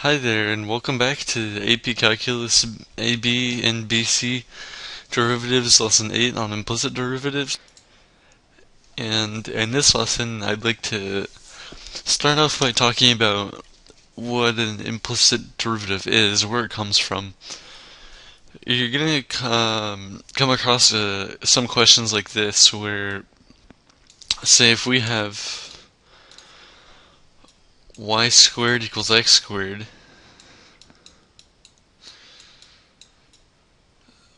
Hi there, and welcome back to the AP Calculus AB and BC Derivatives Lesson 8 on implicit derivatives. And in this lesson, I'd like to start off by talking about what an implicit derivative is, where it comes from. You're going to come across some questions like this where, say, if we have y squared equals x squared,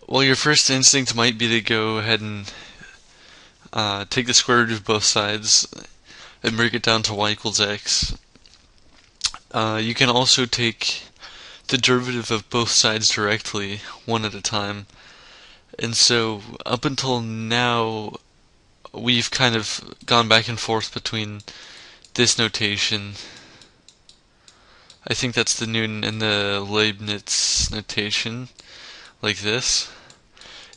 well, your first instinct might be to go ahead and take the square root of both sides and break it down to y equals x. You can also take the derivative of both sides directly, one at a time. And so, up until now, we've kind of gone back and forth between this notation. I think that's the Newton and the Leibniz notation, like this.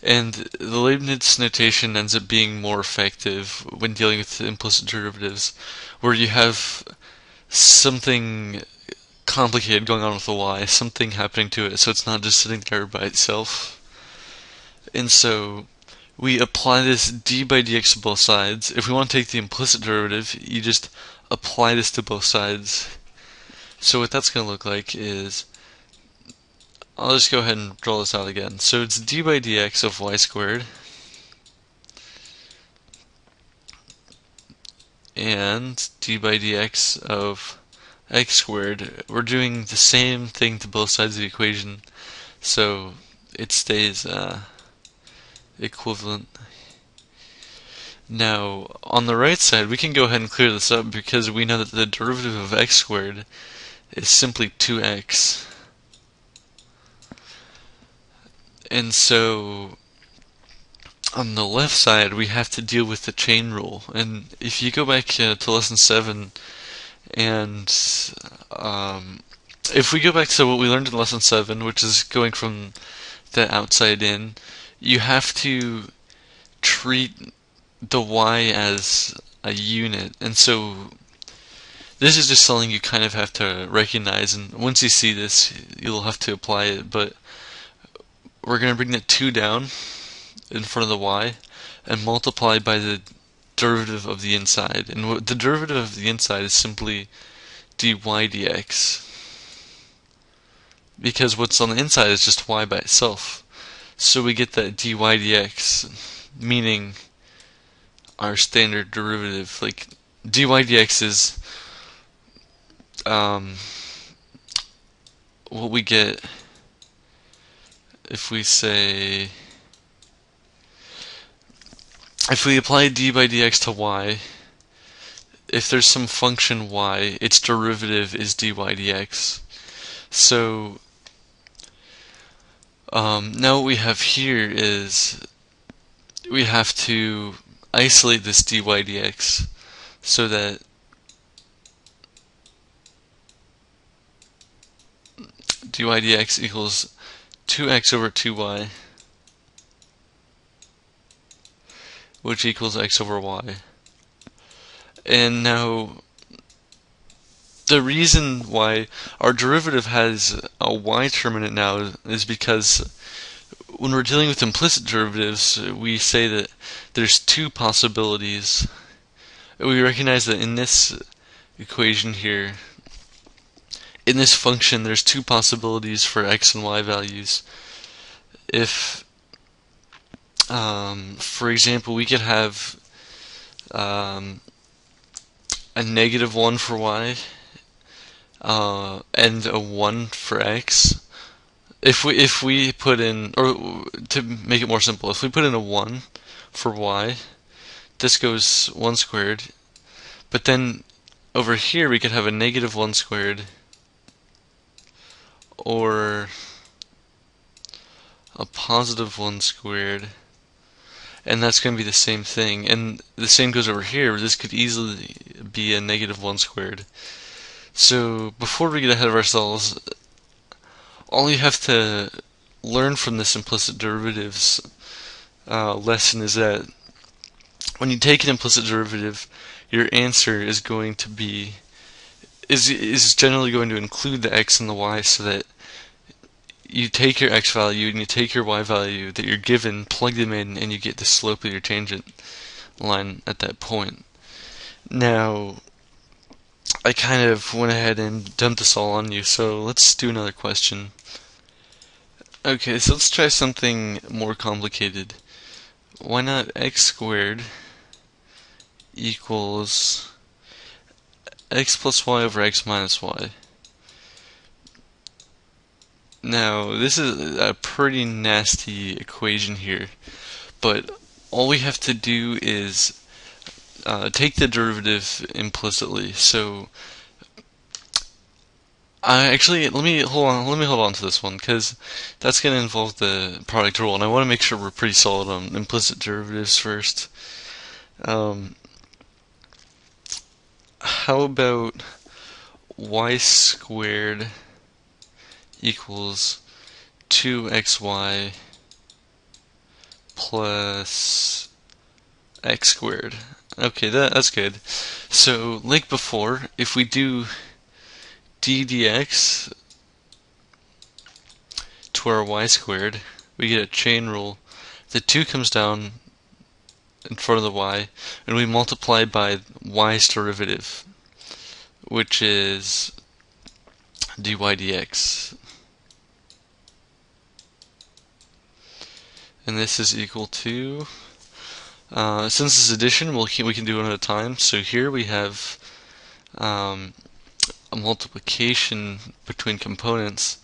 And the Leibniz notation ends up being more effective when dealing with implicit derivatives, where you have something complicated going on with the y, something happening to it, so it's not just sitting there by itself. And so we apply this d by dx to both sides. If we want to take the implicit derivative, you just apply this to both sides. So what that's going to look like is, I'll just go ahead and draw this out again. So it's d by dx of y squared, and d by dx of x squared. We're doing the same thing to both sides of the equation, so it stays equivalent. Now, on the right side, we can go ahead and clear this up because we know that the derivative of x squared is simply 2x. And so, on the left side, we have to deal with the chain rule. And if you go back to lesson 7, and if we go back to what we learned in lesson 7, which is going from the outside in, you have to treat the y as a unit. And so this is just something you kind of have to recognize, and once you see this, you'll have to apply it. But we're going to bring the 2 down in front of the y and multiply by the derivative of the inside. And the derivative of the inside is simply dy dx, because what's on the inside is just y by itself. So we get that dy dx, meaning our standard derivative. Like, dy dx is what we get if we say, if we apply d by dx to y, if there's some function y, its derivative is dy dx. So now what we have here is we have to isolate this dy dx so that dy dx equals 2x over 2y, which equals x over y. And now, the reason why our derivative has a y term in it now is because when we're dealing with implicit derivatives, we say that there's two possibilities. We recognize that in this equation here, in this function, there's two possibilities for x and y values. If, for example, we could have a -1 for y and a 1 for x. If we put in, or to make it more simple, if we put in a 1 for y, this goes 1 squared, but then over here we could have a -1 squared or a +1 squared, and that's going to be the same thing. And the same goes over here. This could easily be a -1 squared. So before we get ahead of ourselves, all you have to learn from this implicit derivatives lesson is that when you take an implicit derivative, your answer is going to be is generally going to include the x and the y, so that you take your x value and you take your y value that you're given, plug them in, and you get the slope of your tangent line at that point. Now, I kind of went ahead and dumped this all on you, so let's do another question. Okay, so let's try something more complicated. Why not x squared equals x plus y over x minus y? Now, this is a pretty nasty equation here, but all we have to do is take the derivative implicitly. So, actually, let me hold on to this one, because that's going to involve the product rule, and I want to make sure we're pretty solid on implicit derivatives first. How about y squared equals 2xy plus x squared? Okay, that's good. So, like before, if we do d dx to our y squared, we get a chain rule. The 2 comes down in front of the y, and we multiply by y's derivative, which is dy dx. And this is equal to, since this is addition, we can do it at a time. So here we have a multiplication between components.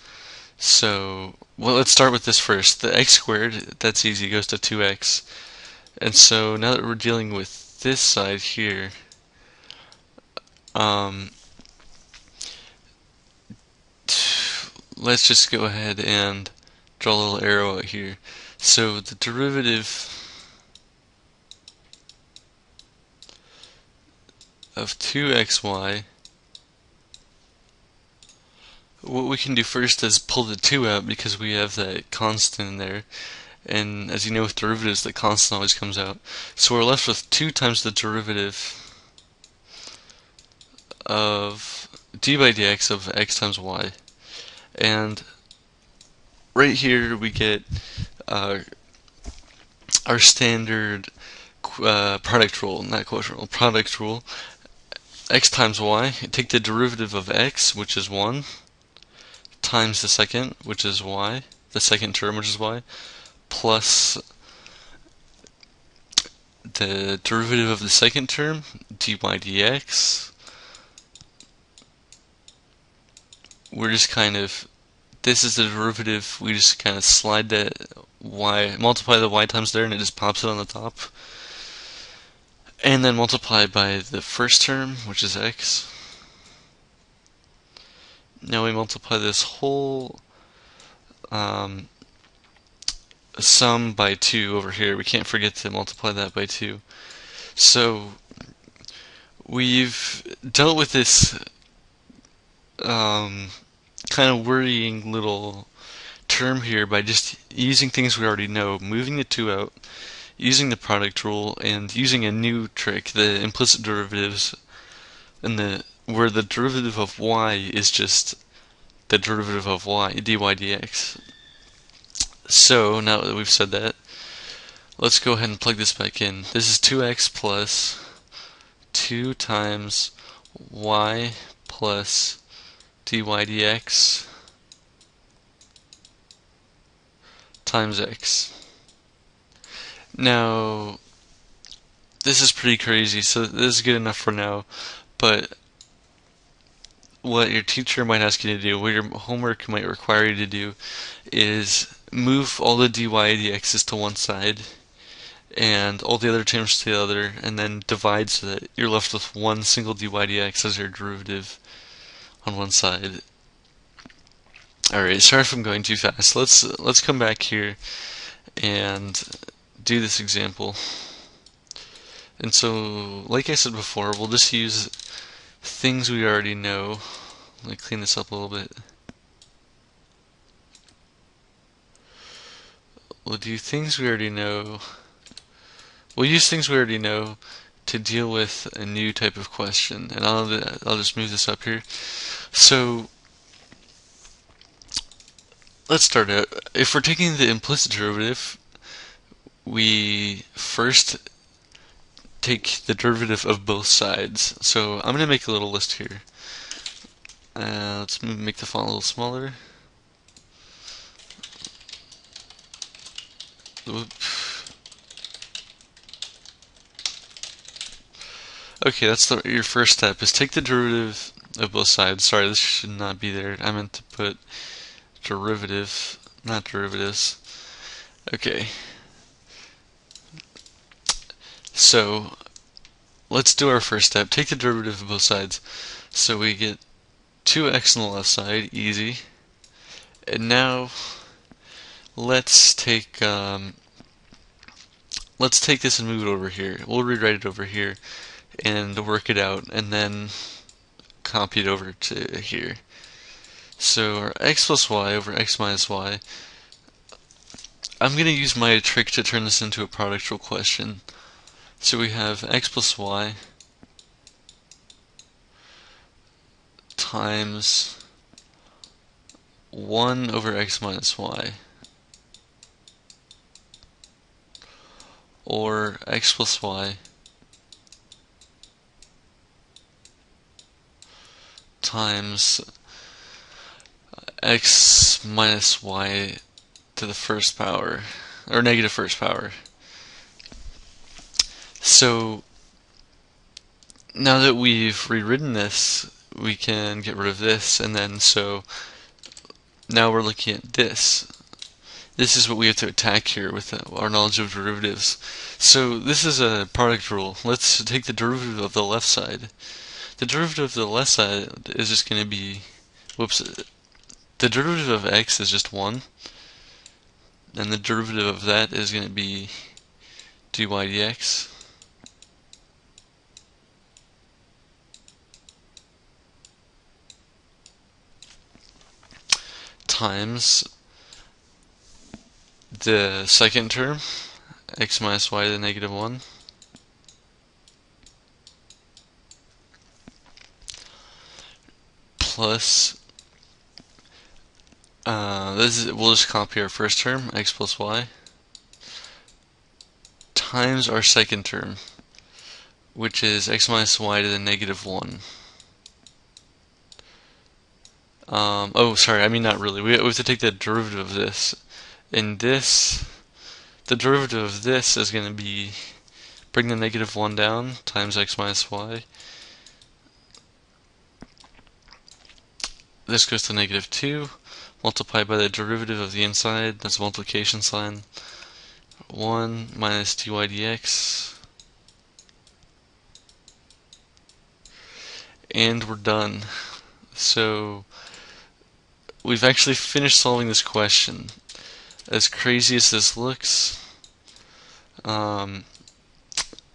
So, well, let's start with this first. The x squared, that's easy, goes to 2x. And so now that we're dealing with this side here, let's just go ahead and draw a little arrow out here. So the derivative of 2xy, what we can do first is pull the 2 out, because we have that constant in there. And as you know, with derivatives, the constant always comes out. So we're left with 2 times the derivative of d by dx of x times y. And right here we get our standard product rule, not quotient rule, product rule. X times y, take the derivative of x, which is 1, times the second, which is y, the second term, which is y, plus the derivative of the second term, dy dx. We're just kind of, this is the derivative, we just kind of slide that y, multiply the y times there, and it just pops it on the top. And then multiply by the first term, which is x. Now we multiply this whole sum by 2 over here. We can't forget to multiply that by 2. So we've dealt with this kind of worrying little term here by just using things we already know, moving the 2 out, using the product rule, and using a new trick, the implicit derivatives, and where the derivative of y is just the derivative of y, dy dx. So, now that we've said that, let's go ahead and plug this back in. This is 2x plus 2 times y plus dy dx times x. Now, this is pretty crazy, so this is good enough for now, but what your teacher might ask you to do, what your homework might require you to do, is move all the dy dx's to one side, and all the other terms to the other, and then divide so that you're left with one single dy dx as your derivative on one side. Alright, sorry if I'm going too fast. Let's come back here and do this example. And so, like I said before, we'll just use things we already know. Let me clean this up a little bit. We'll do things we already know. We'll use things we already know to deal with a new type of question, and I'll just move this up here. So let's start out. If we're taking the implicit derivative, we first take the derivative of both sides. So I'm going to make a little list here. Let's make the font a little smaller. Okay, that's your first step, is take the derivative of both sides. Sorry, this should not be there. I meant to put derivative, not derivatives. Okay. So, let's do our first step. Take the derivative of both sides. So we get 2x on the left side, easy. And now, let's take this and move it over here. We'll rewrite it over here and work it out, and then copy it over to here. So our x plus y over x minus y, I'm going to use my trick to turn this into a product rule question. So we have x plus y times 1 over x minus y, or x plus y times x minus y to the first power, or negative first power. So now that we've rewritten this, we can get rid of this, and then so now we're looking at this. This is what we have to attack here with our knowledge of derivatives. So this is a product rule. Let's take the derivative of the left side. The derivative of the left side is just going to be, the derivative of x is just 1, and the derivative of that is going to be dy dx. Times the second term, x minus y to the negative 1, plus, we'll just copy our first term, x plus y, times our second term, which is x minus y to the negative 1. Oh, sorry, I mean not really. We have to take the derivative of this. And this, the derivative of this is going to be, bring the negative 1 down, times x minus y. This goes to negative 2, multiplied by the derivative of the inside, that's a multiplication sign. 1 minus dy dx. And we're done. So we've actually finished solving this question. As crazy as this looks, I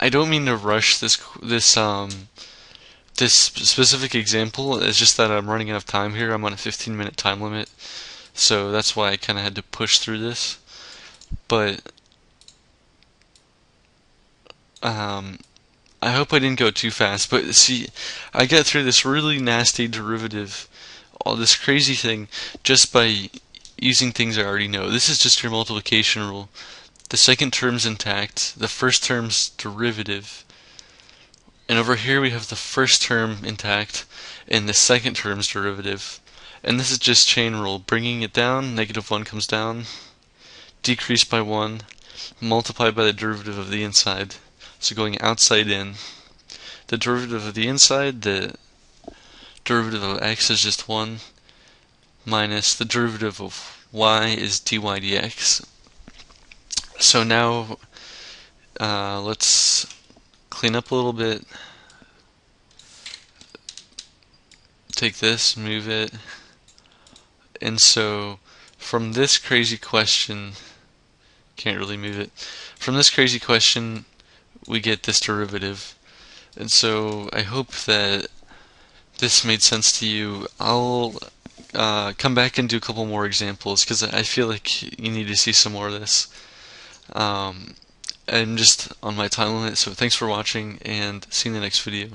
don't mean to rush this specific example. It's just that I'm running out of time here. I'm on a 15-minute time limit, so that's why I kind of had to push through this. But I hope I didn't go too fast. But see, I got through this really nasty derivative, all this crazy thing, just by using things I already know. This is just your multiplication rule. The second term's intact, the first term's derivative, and over here we have the first term intact and the second term's derivative. And this is just chain rule. Bringing it down, negative 1 comes down, decrease by 1, multiplied by the derivative of the inside. So going outside in. The derivative of the inside, the derivative of x is just 1, minus the derivative of y is dy dx. So now let's clean up a little bit. Take this, move it. And so from this crazy question, can't really move it. From this crazy question, we get this derivative. And so I hope that this made sense to you. I'll come back and do a couple more examples because I feel like you need to see some more of this. I'm just on my time limit, so thanks for watching, and see you in the next video.